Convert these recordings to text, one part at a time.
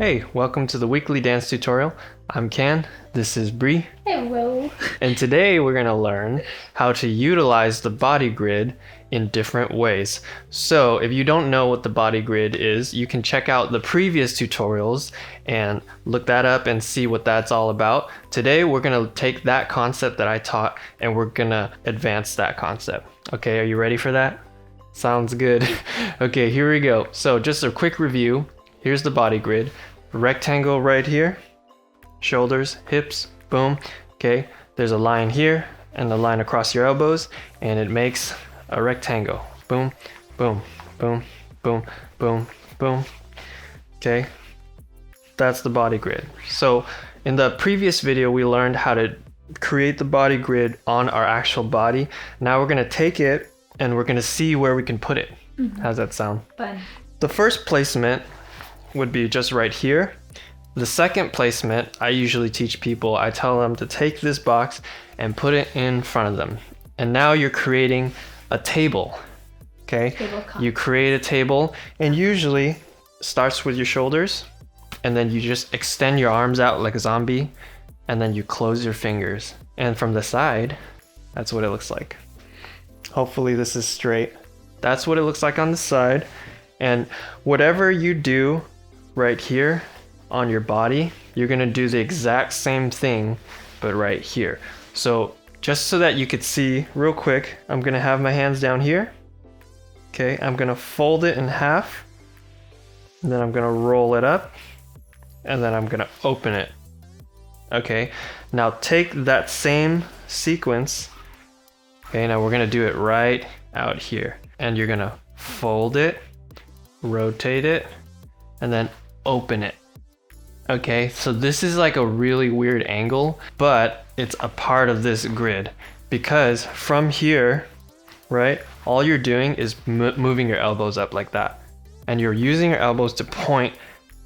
Hey, welcome to the weekly dance tutorial. I'm Can, this is Bree, Hello. and today we're going to learn how to utilize the body grid in different ways. So if you don't know what the body grid is, you can check out the previous tutorials and look that up and see what that's all about. Today we're going to take that concept that I taught and we're going to advance that concept. Okay, are you ready for that? Sounds good. Okay, here we go. So just a quick review. Here's the body grid. Rectangle right here. Shoulders, hips, boom. Okay, there's a line here and a line across your elbows, and it makes a rectangle. Boom, boom, boom, boom, boom, boom. Okay, that's the body grid. So in the previous video, we learned how to create the body grid on our actual body. Now we're gonna take it and we're gonna see where we can put it. How's that sound? Fun. The first placement would be just right here. The second placement, I usually teach people, I tell them to take this box and put it in front of them. And now you're creating a table, okay? Tabletop. You create a table, and usually starts with your shoulders, and then you just extend your arms out like a zombie, and then you close your fingers. And from the side, that's what it looks like. Hopefully this is straight. That's what it looks like on the side. And whatever you do right here on your body, you're gonna do the exact same thing, but right here. So just so that you could see real quick, I'm gonna have my hands down here. Okay, I'm gonna fold it in half, and then I'm gonna roll it up, and then I'm gonna open it. Okay, now take that same sequence. Okay, now we're gonna do it right out here. And you're gonna fold it, rotate it, and then open it. Okay, so this is like a really weird angle, but it's a part of this grid because from here, right, all you're doing is moving your elbows up like that. And you're using your elbows to point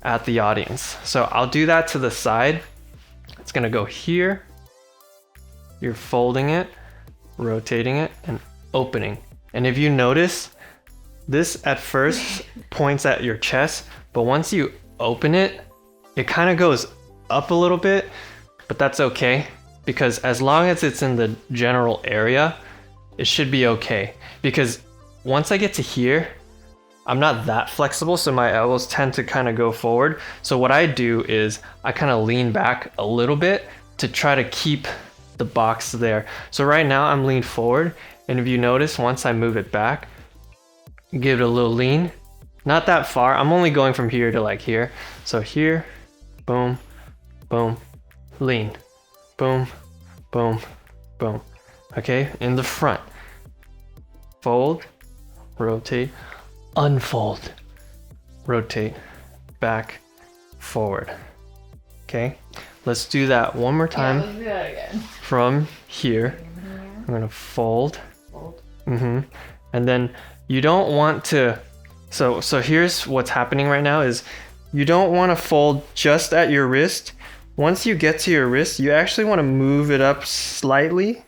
at the audience. So I'll do that to the side. It's gonna go here. You're folding it, rotating it, and opening. And if you notice, this at first points at your chest, but once you open it, it kind of goes up a little bit, but that's okay because as long as it's in the general area, it should be okay. Because once I get to here, I'm not that flexible, so my elbows tend to kind of go forward. So what I do is I kind of lean back a little bit to try to keep the box there. So right now I'm leaned forward, and if you notice, once I move it back, give it a little lean. Not that far. I'm only going from here to like here. So here, boom, boom, lean, boom, boom, boom. Okay, in the front. Fold, rotate, unfold, rotate, back, forward. Okay, let's do that one more time. Let's do that again. From here, I'm gonna fold. Fold. And then you don't want to, so here's what's happening right now is you don't want to fold just at your wrist. Once you get to your wrist, you actually want to move it up slightly,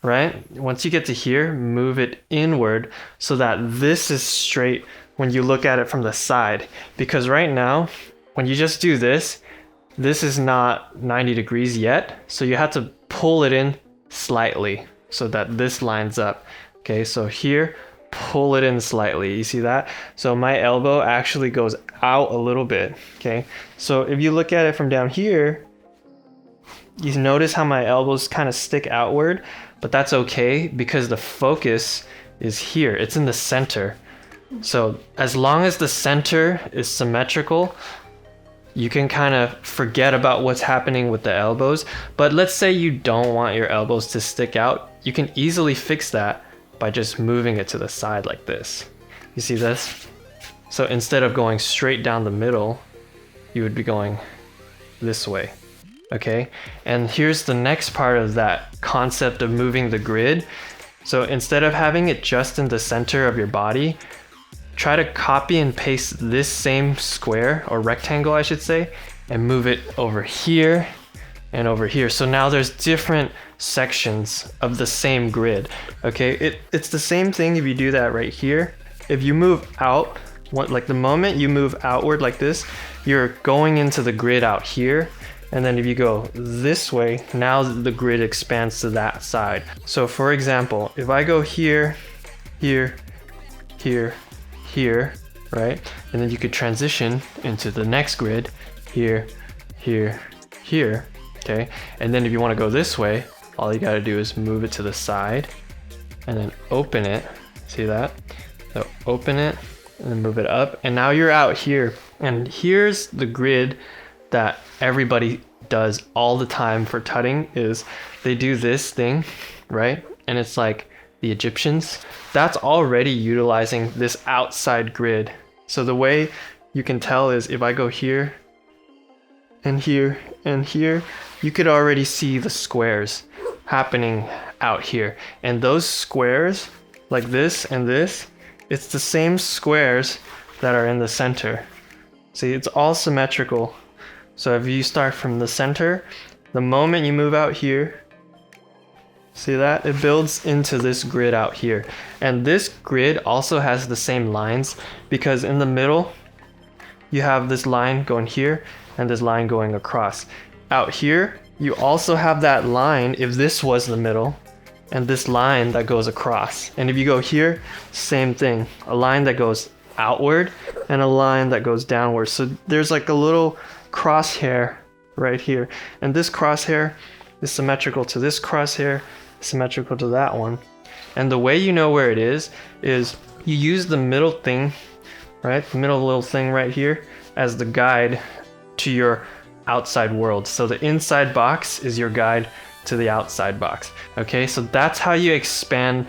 right? Once you get to here, move it inward so that this is straight when you look at it from the side. Because right now, when you just do this is not 90 degrees yet. So you have to pull it in slightly so that this lines up. Okay, so here, pull it in slightly. You see that? So my elbow actually goes out a little bit. Okay, so if you look at it from down here, you notice how my elbows kind of stick outward, but that's okay because the focus is here. It's in the center. So as long as the center is symmetrical, you can kind of forget about what's happening with the elbows. But let's say you don't want your elbows to stick out. You can easily fix that by just moving it to the side like this. You see this? So instead of going straight down the middle, you would be going this way. Okay? And here's the next part of that concept of moving the grid. So instead of having it just in the center of your body, try to copy and paste this same square or rectangle, I should say, and move it over here and over here. So now there's different sections of the same grid. Okay, it's the same thing if you do that right here. If you move out like the moment you move outward like this, you're going into the grid out here. And then if you go this way, now the grid expands to that side. So for example, if I go here, here, here, here, right? And then you could transition into the next grid, here, here, here, okay? And then if you wanna go this way, all you gotta do is move it to the side and then open it, see that? So open it and then move it up. And now you're out here. And here's the grid that everybody does all the time for tutting is they do this thing, right? And it's like the Egyptians, that's already utilizing this outside grid. So the way you can tell is if I go here and here and here, you could already see the squares happening out here. And those squares, like this and this, it's the same squares that are in the center. See, it's all symmetrical. So if you start from the center, the moment you move out here, see that? It builds into this grid out here. And this grid also has the same lines because in the middle, you have this line going here and this line going across. Out here, you also have that line if this was the middle and this line that goes across. And if you go here, same thing, a line that goes outward and a line that goes downward. So there's like a little crosshair right here. And this crosshair is symmetrical to this crosshair, symmetrical to that one. And the way you know where it is you use the middle thing, right? The middle little thing right here as the guide to your outside world. So the inside box is your guide to the outside box. Okay, so that's how you expand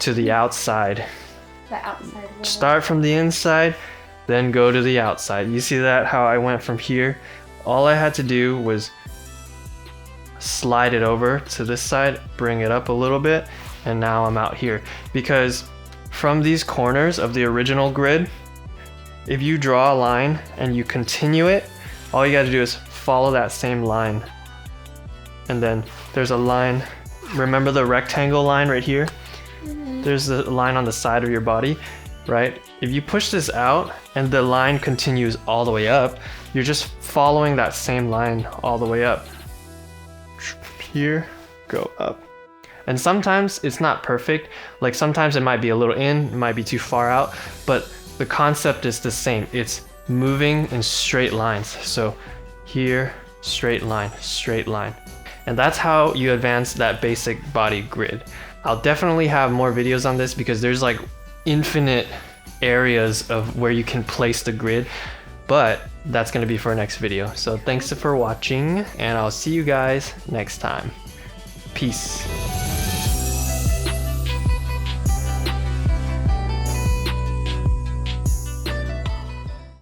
to the outside. The outside world. Start from the inside, then go to the outside. You see that how I went from here? All I had to do was slide it over to this side, bring it up a little bit, and now I'm out here. Because from these corners of the original grid, if you draw a line and you continue it, all you gotta do is follow that same line. And then there's a line, remember the rectangle line right here? There's the line on the side of your body, right? If you push this out and the line continues all the way up, you're just following that same line all the way up. Here, go up. And sometimes it's not perfect. Like sometimes it might be a little in, it might be too far out, but the concept is the same. It's moving in straight lines. So here, straight line, straight line. And that's how you advance that basic body grid. I'll definitely have more videos on this because there's like infinite areas of where you can place the grid, but that's gonna be for our next video. So thanks for watching and I'll see you guys next time. Peace.